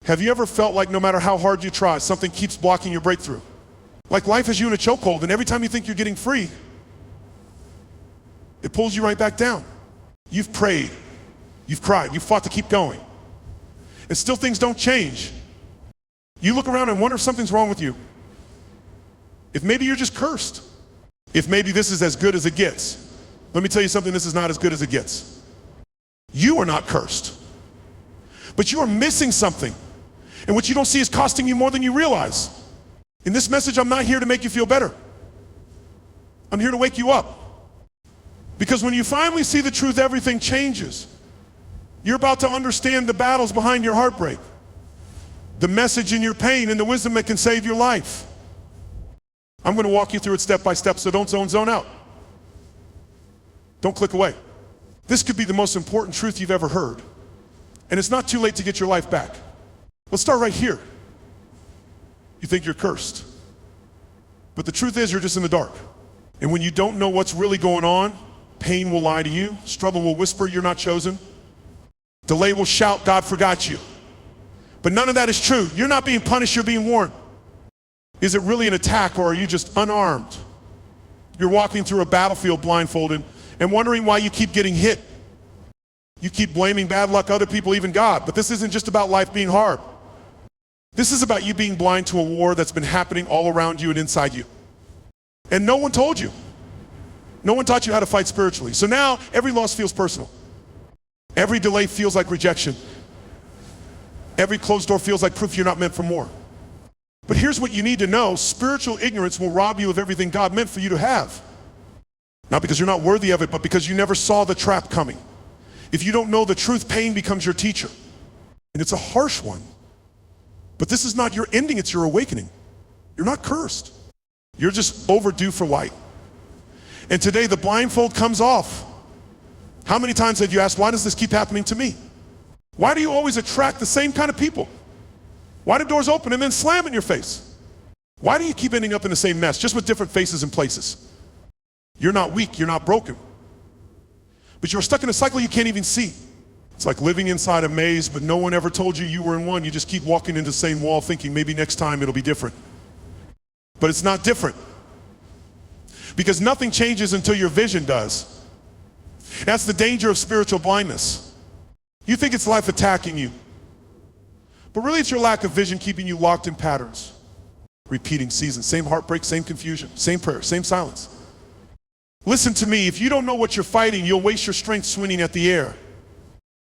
Have you ever felt like no matter how hard you try, something keeps blocking your breakthrough? Like life has you in a chokehold, and every time you think you're getting free, it pulls you right back down. You've prayed, you've cried, you've fought to keep going, and still things don't change. You look around and wonder if something's wrong with you. If maybe you're just cursed. If maybe this is as good as it gets. Let me tell you something, this is not as good as it gets. You are not cursed, but you are missing something. And what you don't see is costing you more than you realize. In this message, I'm not here to make you feel better. I'm here to wake you up. Because when you finally see the truth, everything changes. You're about to understand the battles behind your heartbreak, the message in your pain, and the wisdom that can save your life. I'm going to walk you through it step by step, so don't zone out. Don't click away. This could be the most important truth you've ever heard. And it's not too late to get your life back. Let's start right here. You think you're cursed. But the truth is you're just in the dark. And when you don't know what's really going on, pain will lie to you, struggle will whisper you're not chosen, delay will shout God forgot you. But none of that is true. You're not being punished, you're being warned. Is it really an attack, or are you just unarmed? You're walking through a battlefield blindfolded and wondering why you keep getting hit. You keep blaming bad luck, other people, even God. But this isn't just about life being hard. This is about you being blind to a war that's been happening all around you and inside you. And no one told you. No one taught you how to fight spiritually. So now every loss feels personal. Every delay feels like rejection. Every closed door feels like proof you're not meant for more. But here's what you need to know. Spiritual ignorance will rob you of everything God meant for you to have. Not because you're not worthy of it, but because you never saw the trap coming. If you don't know the truth, pain becomes your teacher. And it's a harsh one. But this is not your ending, it's your awakening. You're not cursed. You're just overdue for light. And today the blindfold comes off. How many times have you asked, why does this keep happening to me? Why do you always attract the same kind of people? Why do doors open and then slam in your face? Why do you keep ending up in the same mess, just with different faces and places? You're not weak, you're not broken. But you're stuck in a cycle you can't even see. It's like living inside a maze, but no one ever told you you were in one. You just keep walking into the same wall thinking maybe next time it'll be different. But it's not different. Because nothing changes until your vision does. That's the danger of spiritual blindness. You think it's life attacking you. But really it's your lack of vision keeping you locked in patterns. Repeating seasons, same heartbreak, same confusion, same prayer, same silence. Listen to me, if you don't know what you're fighting, you'll waste your strength swinging at the air.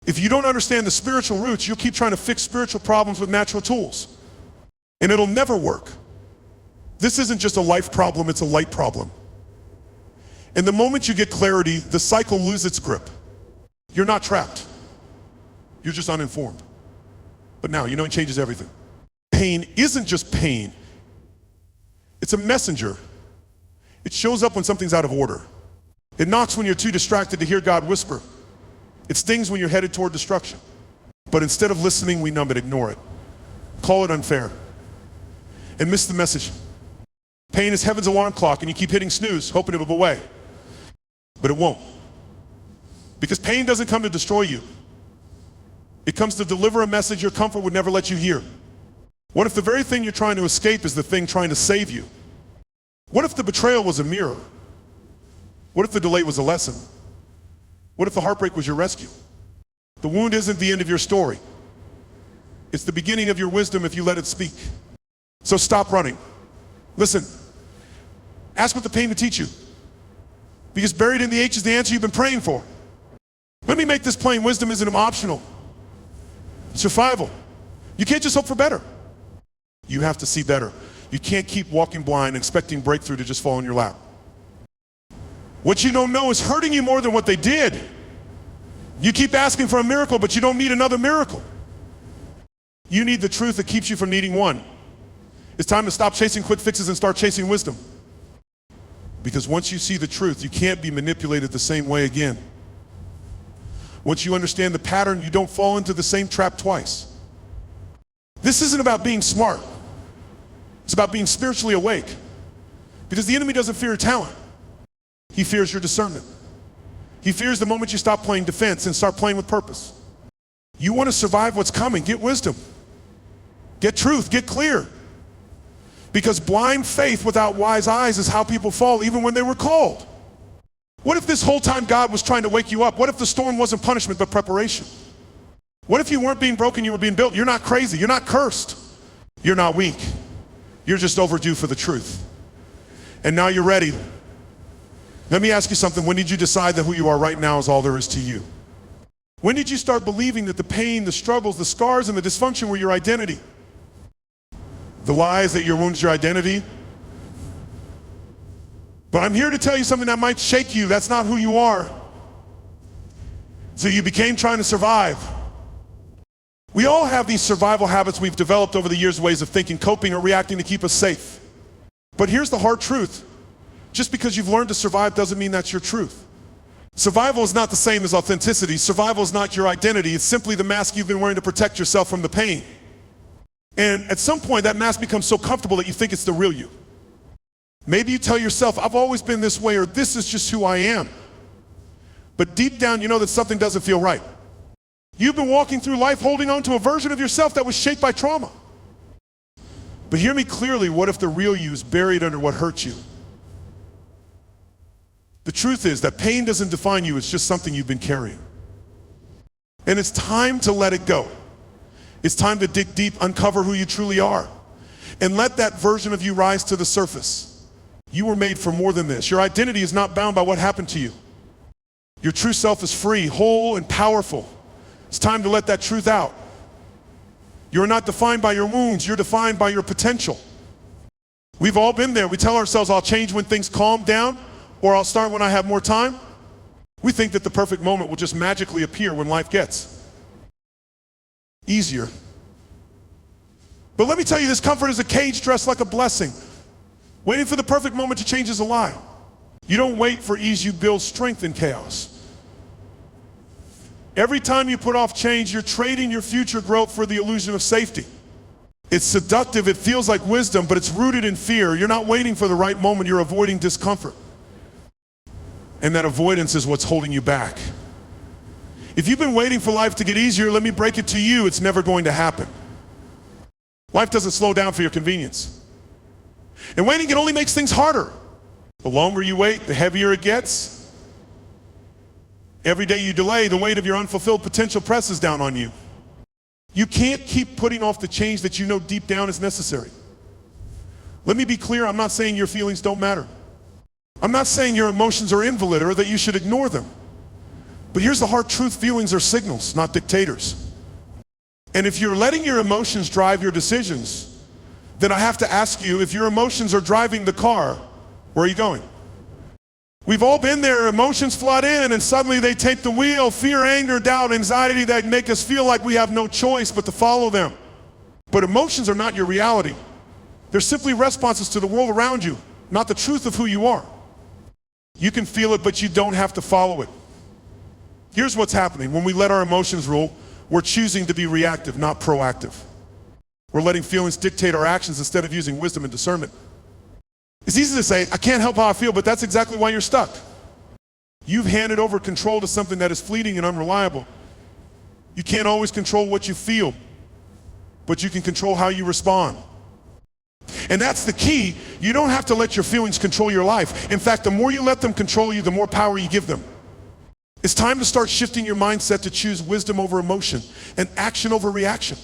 If you don't understand the spiritual roots, you'll keep trying to fix spiritual problems with natural tools. And it'll never work. This isn't just a life problem, it's a light problem. And the moment you get clarity, the cycle loses its grip. You're not trapped. You're just uninformed. But now, you know, it changes everything. Pain isn't just pain. It's a messenger. It shows up when something's out of order. It knocks when you're too distracted to hear God whisper. It stings when you're headed toward destruction. But instead of listening, we numb it, ignore it. Call it unfair. And miss the message. Pain is heaven's alarm clock, and you keep hitting snooze, hoping it'll go away. But it won't. Because pain doesn't come to destroy you. It comes to deliver a message your comfort would never let you hear. What if the very thing you're trying to escape is the thing trying to save you? What if the betrayal was a mirror? What if the delay was a lesson? What if the heartbreak was your rescue? The wound isn't the end of your story. It's the beginning of your wisdom if you let it speak. So stop running. Listen, ask what the pain to teach you. Because buried in the H is the answer you've been praying for. Let me make this plain, wisdom isn't optional. It's survival. You can't just hope for better. You have to see better. You can't keep walking blind expecting breakthrough to just fall in your lap. What you don't know is hurting you more than what they did. You keep asking for a miracle, but you don't need another miracle. You need the truth that keeps you from needing one. It's time to stop chasing quick fixes and start chasing wisdom. Because once you see the truth, you can't be manipulated the same way again. Once you understand the pattern, you don't fall into the same trap twice. This isn't about being smart. It's about being spiritually awake. Because the enemy doesn't fear your talent. He fears your discernment. He fears the moment you stop playing defense and start playing with purpose. You want to survive what's coming, get wisdom. Get truth, get clear. Because blind faith without wise eyes is how people fall even when they were called. What if this whole time God was trying to wake you up? What if the storm wasn't punishment but preparation? What if you weren't being broken, you were being built? You're not crazy, you're not cursed, you're not weak. You're just overdue for the truth. And now you're ready. Let me ask you something. When did you decide that who you are right now is all there is to you? When did you start believing that the pain, the struggles, the scars, and the dysfunction were your identity? The lies that your wounds your identity? But I'm here to tell you something that might shake you. That's not who you are. So you became trying to survive. We all have these survival habits we've developed over the years, ways of thinking, coping, or reacting to keep us safe. But here's the hard truth. Just because you've learned to survive doesn't mean that's your truth. Survival is not the same as authenticity. Survival is not your identity. It's simply the mask you've been wearing to protect yourself from the pain. And at some point, that mask becomes so comfortable that you think it's the real you. Maybe you tell yourself, I've always been this way, or this is just who I am. But deep down, you know that something doesn't feel right. You've been walking through life holding on to a version of yourself that was shaped by trauma. But hear me clearly, what if the real you is buried under what hurt you? The truth is that pain doesn't define you, it's just something you've been carrying. And it's time to let it go. It's time to dig deep, uncover who you truly are, and let that version of you rise to the surface. You were made for more than this. Your identity is not bound by what happened to you. Your true self is free, whole, and powerful. It's time to let that truth out. You're not defined by your wounds, you're defined by your potential. We've all been there. We tell ourselves, I'll change when things calm down, or I'll start when I have more time. We think that the perfect moment will just magically appear when life gets easier. But let me tell you, this comfort is a cage dressed like a blessing. Waiting for the perfect moment to change is a lie. You don't wait for ease, you build strength in chaos. Every time you put off change, you're trading your future growth for the illusion of safety. It's seductive, it feels like wisdom, but it's rooted in fear. You're not waiting for the right moment, you're avoiding discomfort. And that avoidance is what's holding you back. If you've been waiting for life to get easier, let me break it to you, it's never going to happen. Life doesn't slow down for your convenience. And waiting, it only makes things harder. The longer you wait, the heavier it gets. Every day you delay, the weight of your unfulfilled potential presses down on you. You can't keep putting off the change that you know deep down is necessary. Let me be clear, I'm not saying your feelings don't matter. I'm not saying your emotions are invalid or that you should ignore them. But here's the hard truth, feelings are signals, not dictators. And if you're letting your emotions drive your decisions, then I have to ask you, if your emotions are driving the car, where are you going? We've all been there, emotions flood in and suddenly they take the wheel, fear, anger, doubt, anxiety that make us feel like we have no choice but to follow them. But emotions are not your reality. They're simply responses to the world around you, not the truth of who you are. You can feel it, but you don't have to follow it. Here's what's happening. When we let our emotions rule, we're choosing to be reactive, not proactive. We're letting feelings dictate our actions instead of using wisdom and discernment. It's easy to say, I can't help how I feel, but that's exactly why you're stuck. You've handed over control to something that is fleeting and unreliable. You can't always control what you feel, but you can control how you respond. And that's the key. You don't have to let your feelings control your life. In fact, the more you let them control you, the more power you give them. It's time to start shifting your mindset to choose wisdom over emotion and action over reaction.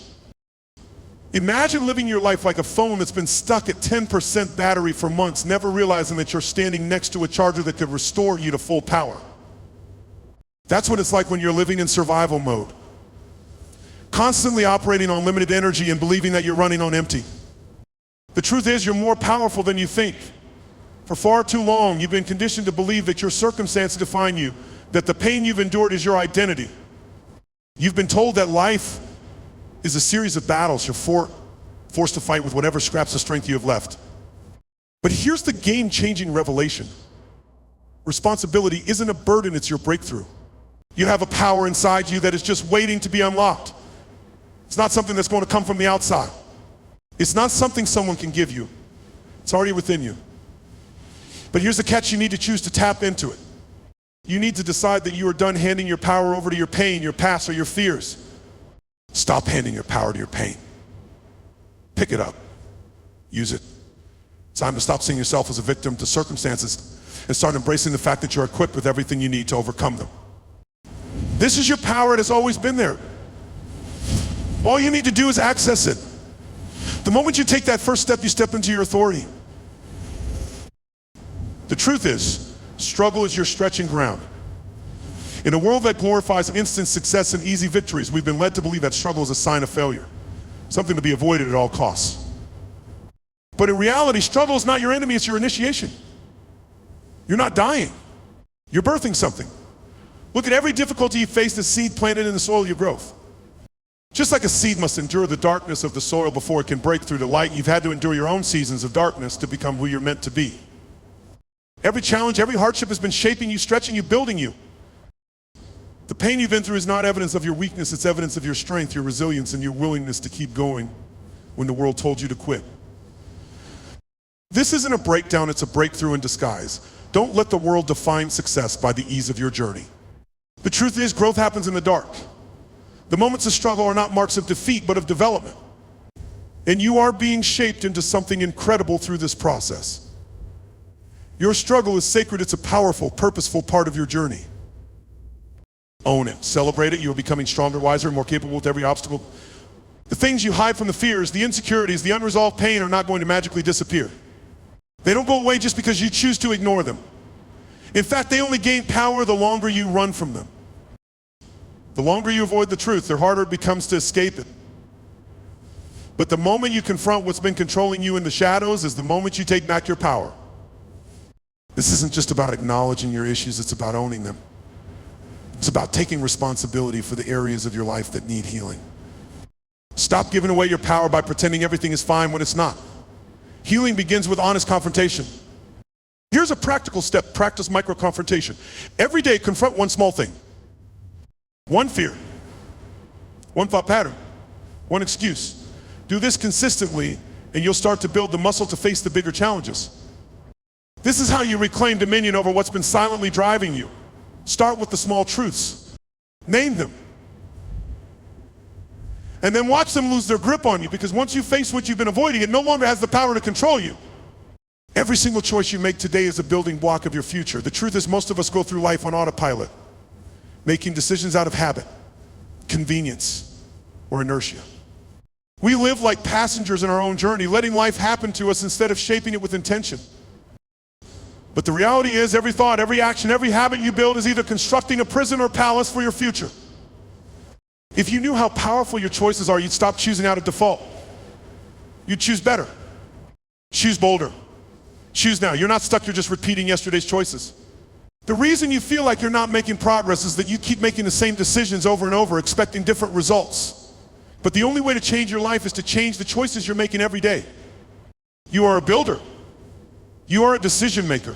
Imagine living your life like a phone that's been stuck at 10% battery for months, never realizing that you're standing next to a charger that could restore you to full power. That's what it's like when you're living in survival mode. Constantly operating on limited energy and believing that you're running on empty. The truth is, you're more powerful than you think. For far too long, you've been conditioned to believe that your circumstances define you, that the pain you've endured is your identity. You've been told that life is a series of battles you're forced to fight with whatever scraps of strength you have left. But here's the game-changing revelation. Responsibility isn't a burden, it's your breakthrough. You have a power inside you that is just waiting to be unlocked. It's not something that's going to come from the outside. It's not something someone can give you. It's already within you. But here's the catch, you need to choose to tap into it. You need to decide that you are done handing your power over to your pain, your past, or your fears. Stop handing your power to your pain. Pick it up. Use it. It's time to stop seeing yourself as a victim to circumstances and start embracing the fact that you're equipped with everything you need to overcome them. This is your power. It has always been there. All you need to do is access it. The moment you take that first step, you step into your authority. The truth is, struggle is your stretching ground. In a world that glorifies instant success and easy victories, we've been led to believe that struggle is a sign of failure, something to be avoided at all costs. But in reality, struggle is not your enemy, it's your initiation. You're not dying. You're birthing something. Look at every difficulty you face, the seed planted in the soil of your growth. Just like a seed must endure the darkness of the soil before it can break through the light, you've had to endure your own seasons of darkness to become who you're meant to be. Every challenge, every hardship has been shaping you, stretching you, building you. The pain you've been through is not evidence of your weakness, it's evidence of your strength, your resilience, and your willingness to keep going when the world told you to quit. This isn't a breakdown, it's a breakthrough in disguise. Don't let the world define success by the ease of your journey. The truth is, growth happens in the dark. The moments of struggle are not marks of defeat, but of development. And you are being shaped into something incredible through this process. Your struggle is sacred, it's a powerful, purposeful part of your journey. Own it, celebrate it, you are becoming stronger, wiser, and more capable with every obstacle. The things you hide from the fears, the insecurities, the unresolved pain are not going to magically disappear. They don't go away just because you choose to ignore them. In fact, they only gain power the longer you run from them. The longer you avoid the truth, the harder it becomes to escape it. But the moment you confront what's been controlling you in the shadows is the moment you take back your power. This isn't just about acknowledging your issues, it's about owning them. It's about taking responsibility for the areas of your life that need healing. Stop giving away your power by pretending everything is fine when it's not. Healing begins with honest confrontation. Here's a practical step, practice micro-confrontation. Every day, confront one small thing. One fear, one thought pattern, one excuse. Do this consistently, and you'll start to build the muscle to face the bigger challenges. This is how you reclaim dominion over what's been silently driving you. Start with the small truths. Name them. And then watch them lose their grip on you, because once you face what you've been avoiding, it no longer has the power to control you. Every single choice you make today is a building block of your future. The truth is, most of us go through life on autopilot, making decisions out of habit, convenience, or inertia. We live like passengers in our own journey, letting life happen to us instead of shaping it with intention. But the reality is, every thought, every action, every habit you build is either constructing a prison or palace for your future. If you knew how powerful your choices are, you'd stop choosing out of default. You'd choose better. Choose bolder. Choose now. You're not stuck, you're just repeating yesterday's choices. The reason you feel like you're not making progress is that you keep making the same decisions over and over, expecting different results. But the only way to change your life is to change the choices you're making every day. You are a builder. You are a decision maker.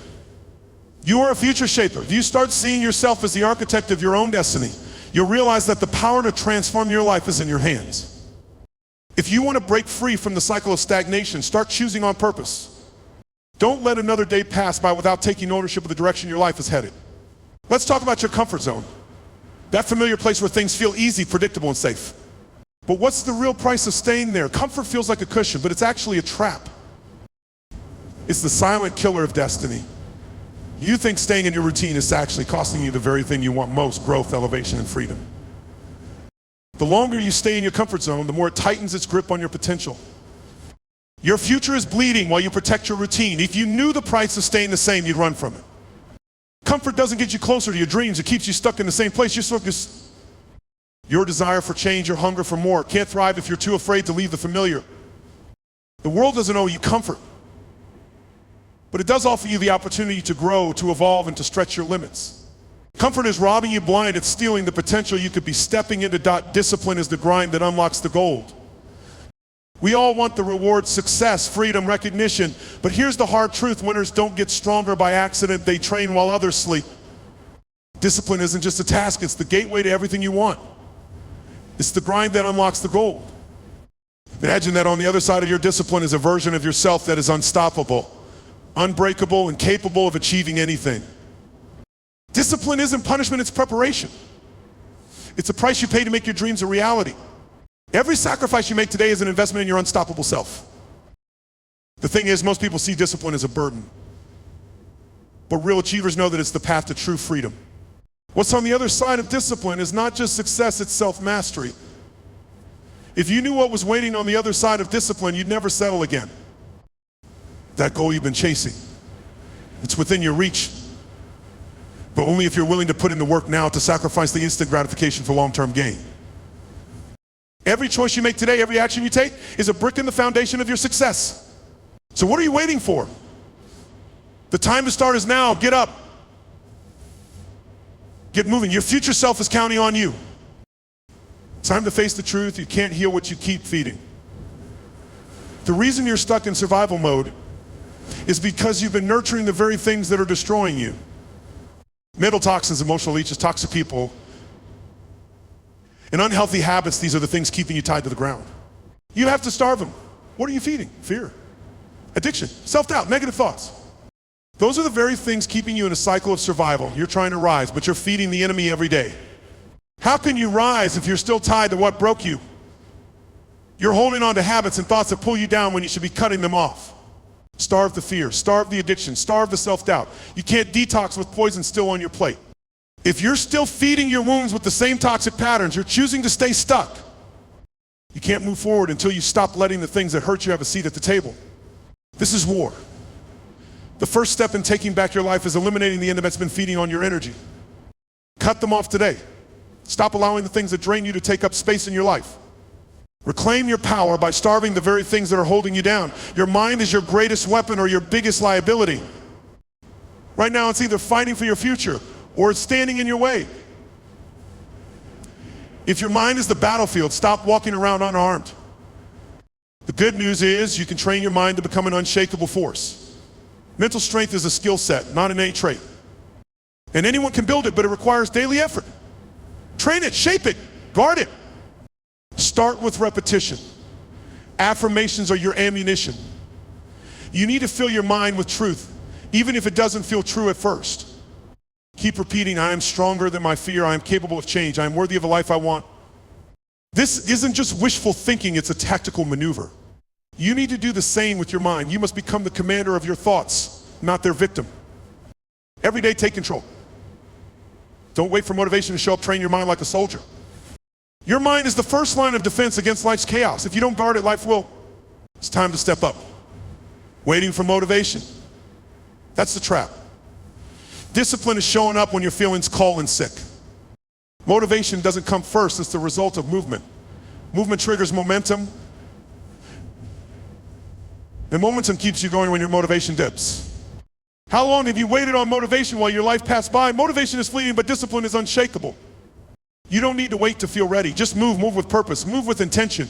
You are a future shaper. If you start seeing yourself as the architect of your own destiny, you'll realize that the power to transform your life is in your hands. If you want to break free from the cycle of stagnation, start choosing on purpose. Don't let another day pass by without taking ownership of the direction your life is headed. Let's talk about your comfort zone. That familiar place where things feel easy, predictable, and safe. But what's the real price of staying there? Comfort feels like a cushion, but it's actually a trap. It's the silent killer of destiny. You think staying in your routine is actually costing you the very thing you want most: growth, elevation, and freedom. The longer you stay in your comfort zone, the more it tightens its grip on your potential. Your future is bleeding while you protect your routine. If you knew the price of staying the same, you'd run from it. Comfort doesn't get you closer to your dreams, it keeps you stuck in the same place. Your desire for change, your hunger for more, can't thrive if you're too afraid to leave the familiar. The world doesn't owe you comfort, but it does offer you the opportunity to grow, to evolve, and to stretch your limits. Comfort is robbing you blind, it's stealing the potential you could be stepping into. Discipline is the grind that unlocks the gold. We all want the reward: success, freedom, recognition. But here's the hard truth: winners don't get stronger by accident, they train while others sleep. Discipline isn't just a task, it's the gateway to everything you want. It's the grind that unlocks the gold. Imagine that on the other side of your discipline is a version of yourself that is unstoppable, unbreakable, and capable of achieving anything. Discipline isn't punishment, it's preparation. It's a price you pay to make your dreams a reality. Every sacrifice you make today is an investment in your unstoppable self. The thing is, most people see discipline as a burden. But real achievers know that it's the path to true freedom. What's on the other side of discipline is not just success, it's self-mastery. If you knew what was waiting on the other side of discipline, you'd never settle again. That goal you've been chasing, it's within your reach. But only if you're willing to put in the work now to sacrifice the instant gratification for long-term gain. Every choice you make today, every action you take, is a brick in the foundation of your success. So what are you waiting for? The time to start is now. Get up. Get moving. Your future self is counting on you. It's time to face the truth. You can't heal what you keep feeding. The reason you're stuck in survival mode is because you've been nurturing the very things that are destroying you. Mental toxins, emotional leeches, toxic people, and unhealthy habits. These are the things keeping you tied to the ground. You have to starve them. What are you feeding? Fear, addiction, self-doubt, negative thoughts. Those are the very things keeping you in a cycle of survival. You're trying to rise, but you're feeding the enemy every day. How can you rise if you're still tied to what broke you? You're holding on to habits and thoughts that pull you down when you should be cutting them off. Starve the fear, starve the addiction, starve the self-doubt. You can't detox with poison still on your plate. If you're still feeding your wounds with the same toxic patterns, you're choosing to stay stuck. You can't move forward until you stop letting the things that hurt you have a seat at the table. This is war. The first step in taking back your life is eliminating the enemy that's been feeding on your energy. Cut them off today. Stop allowing the things that drain you to take up space in your life. Reclaim your power by starving the very things that are holding you down. Your mind is your greatest weapon or your biggest liability. Right now it's either fighting for your future or it's standing in your way. If your mind is the battlefield, stop walking around unarmed. The good news is you can train your mind to become an unshakable force. Mental strength is a skill set, not an innate trait. And anyone can build it, but it requires daily effort. Train it, shape it, guard it. Start with repetition. Affirmations are your ammunition. You need to fill your mind with truth, even if it doesn't feel true at first. Keep repeating, I am stronger than my fear, I am capable of change, I am worthy of a life I want. This isn't just wishful thinking, it's a tactical maneuver. You need to do the same with your mind. You must become the commander of your thoughts, not their victim. Every day, take control. Don't wait for motivation to show up. Train your mind like a soldier. Your mind is the first line of defense against life's chaos. If you don't guard it, life will. It's time to step up. Waiting for motivation. That's the trap. Discipline is showing up when your feelings call in sick. Motivation doesn't come first, it's the result of movement. Movement triggers momentum. And momentum keeps you going when your motivation dips. How long have you waited on motivation while your life passed by? Motivation is fleeting, but discipline is unshakable. You don't need to wait to feel ready. Just move with purpose, move with intention.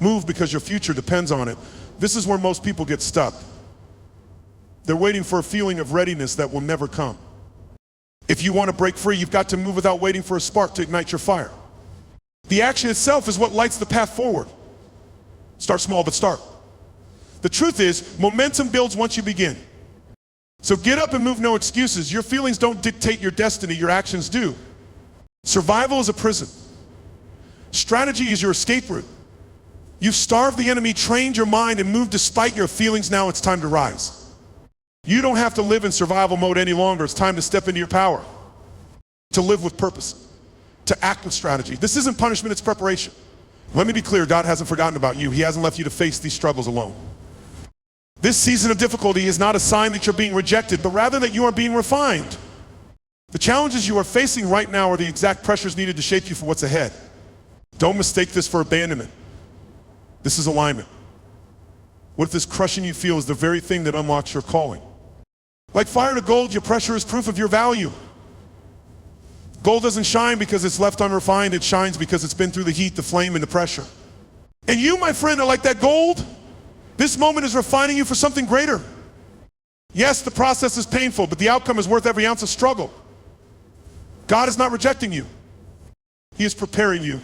Move because your future depends on it. This is where most people get stuck. They're waiting for a feeling of readiness that will never come. If you want to break free, you've got to move without waiting for a spark to ignite your fire. The action itself is what lights the path forward. Start small, but start. The truth is, momentum builds once you begin. So get up and move, no excuses. Your feelings don't dictate your destiny, your actions do. Survival is a prison. Strategy is your escape route. You've starved the enemy, trained your mind, and moved despite your feelings. Now it's time to rise. You don't have to live in survival mode any longer. It's time to step into your power, to live with purpose, to act with strategy. This isn't punishment, it's preparation. Let me be clear, God hasn't forgotten about you. He hasn't left you to face these struggles alone. This season of difficulty is not a sign that you're being rejected, but rather that you are being refined. The challenges you are facing right now are the exact pressures needed to shape you for what's ahead. Don't mistake this for abandonment. This is alignment. What if this crushing you feel is the very thing that unlocks your calling? Like fire to gold, your pressure is proof of your value. Gold doesn't shine because it's left unrefined, it shines because it's been through the heat, the flame, and the pressure. And you, my friend, are like that gold. This moment is refining you for something greater. Yes, the process is painful, but the outcome is worth every ounce of struggle. God is not rejecting you. He is preparing you.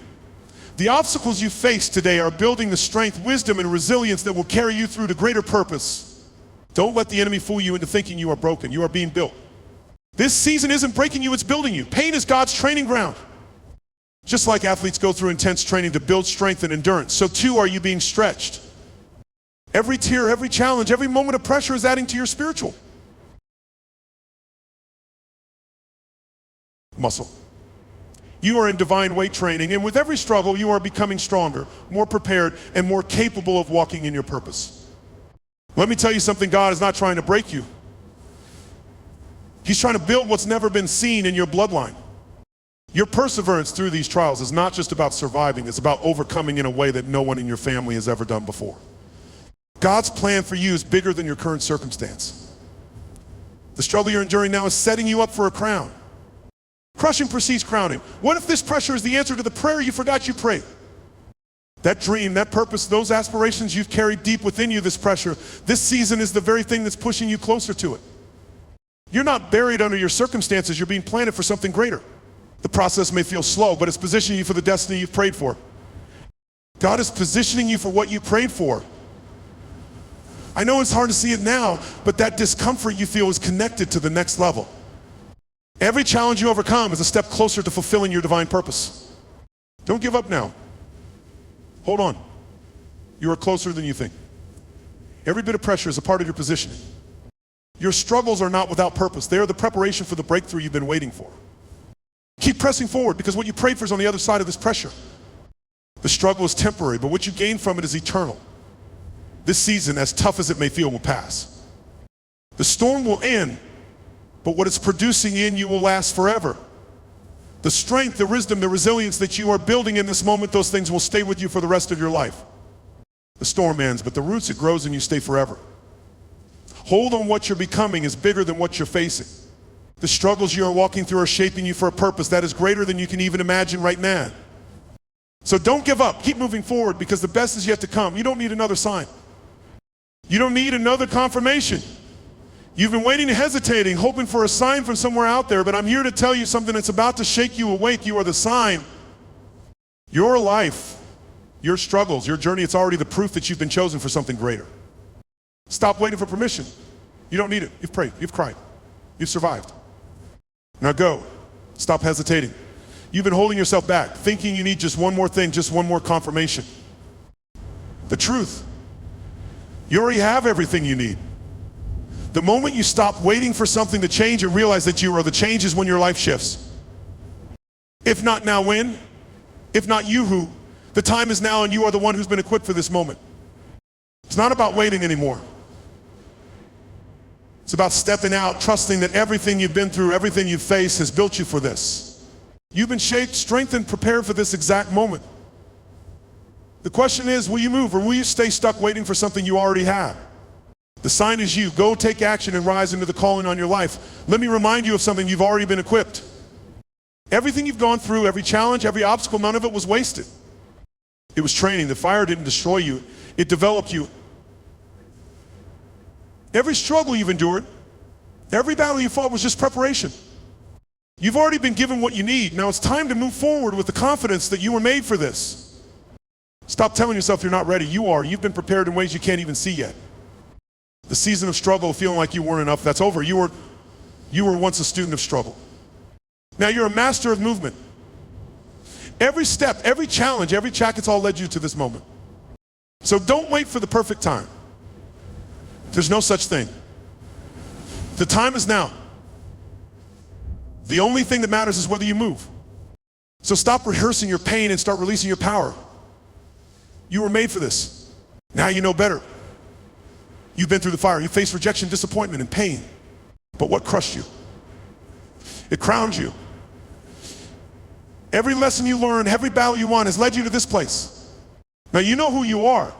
The obstacles you face today are building the strength, wisdom, and resilience that will carry you through to greater purpose. Don't let the enemy fool you into thinking you are broken. You are being built. This season isn't breaking you, it's building you. Pain is God's training ground. Just like athletes go through intense training to build strength and endurance, so too are you being stretched. Every tear, every challenge, every moment of pressure is adding to your spiritual muscle. You are in divine weight training, and with every struggle, you are becoming stronger, more prepared, and more capable of walking in your purpose. Let me tell you something, God is not trying to break you. He's trying to build what's never been seen in your bloodline. Your perseverance through these trials is not just about surviving, it's about overcoming in a way that no one in your family has ever done before. God's plan for you is bigger than your current circumstance. The struggle you're enduring now is setting you up for a crown. Crushing precedes crowning. What if this pressure is the answer to the prayer you forgot you prayed? That dream, that purpose, those aspirations you've carried deep within you, this pressure, this season is the very thing that's pushing you closer to it. You're not buried under your circumstances, you're being planted for something greater. The process may feel slow, but it's positioning you for the destiny you've prayed for. God is positioning you for what you prayed for. I know it's hard to see it now, but that discomfort you feel is connected to the next level. Every challenge you overcome is a step closer to fulfilling your divine purpose. Don't give up now. Hold on. You are closer than you think. Every bit of pressure is a part of your positioning. Your struggles are not without purpose. They are the preparation for the breakthrough you've been waiting for. Keep pressing forward, because what you prayed for is on the other side of this pressure. The struggle is temporary, but what you gain from it is eternal. This season, as tough as it may feel, will pass. The storm will end, but what it's producing in you will last forever. The strength, the wisdom, the resilience that you are building in this moment, those things will stay with you for the rest of your life. The storm ends, but the roots, it grows and you stay forever. Hold on, what you're becoming is bigger than what you're facing. The struggles you are walking through are shaping you for a purpose that is greater than you can even imagine right now. So don't give up. Keep moving forward, because the best is yet to come. You don't need another sign. You don't need another confirmation. You've been waiting and hesitating, hoping for a sign from somewhere out there, but I'm here to tell you something that's about to shake you awake. You are the sign. Your life, your struggles, your journey, it's already the proof that you've been chosen for something greater. Stop waiting for permission. You don't need it. You've prayed. You've cried. You've survived. Now go. Stop hesitating. You've been holding yourself back, thinking you need just one more thing, just one more confirmation. The truth. You already have everything you need. The moment you stop waiting for something to change and realize that you are the change is when your life shifts. If not now, when? If not you, who? The time is now, and you are the one who's been equipped for this moment. It's not about waiting anymore. It's about stepping out, trusting that everything you've been through, everything you've faced has built you for this. You've been shaped, strengthened, prepared for this exact moment. The question is, will you move, or will you stay stuck waiting for something you already have? The sign is you. Go take action and rise into the calling on your life. Let me remind you of something. You've already been equipped. Everything you've gone through, every challenge, every obstacle, none of it was wasted. It was training. The fire didn't destroy you. It developed you. Every struggle you've endured, every battle you fought was just preparation. You've already been given what you need. Now it's time to move forward with the confidence that you were made for this. Stop telling yourself you're not ready. You are. You've been prepared in ways you can't even see yet. The season of struggle, feeling like you weren't enough, that's over. You were once a student of struggle. Now you're a master of movement. Every step, every challenge, every track, it's all led you to this moment. So don't wait for the perfect time. There's no such thing. The time is now. The only thing that matters is whether you move. So stop rehearsing your pain and start releasing your power. You were made for this. Now you know better. You've been through the fire. You faced rejection, disappointment, and pain. But what crushed you? It crowned you. Every lesson you learned, every battle you won has led you to this place. Now you know who you are.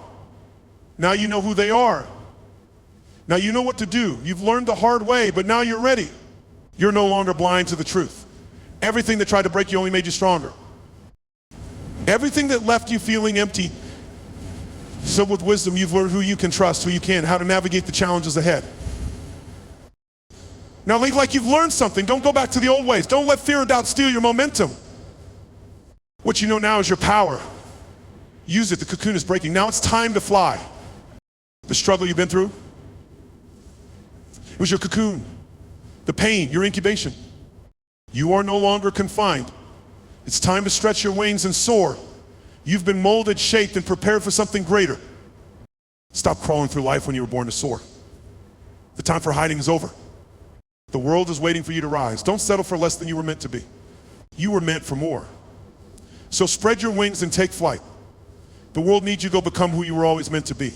Now you know who they are. Now you know what to do. You've learned the hard way, but now you're ready. You're no longer blind to the truth. Everything that tried to break you only made you stronger. Everything that left you feeling empty, so with wisdom, you've learned who you can trust, who you can, how to navigate the challenges ahead. Now, like you've learned something, don't go back to the old ways. Don't let fear and doubt steal your momentum. What you know now is your power. Use it. The cocoon is breaking. Now it's time to fly. The struggle you've been through, it was your cocoon. The pain, your incubation. You are no longer confined. It's time to stretch your wings and soar. You've been molded, shaped, and prepared for something greater. Stop crawling through life when you were born to soar. The time for hiding is over. The world is waiting for you to rise. Don't settle for less than you were meant to be. You were meant for more. So spread your wings and take flight. The world needs you to go become who you were always meant to be.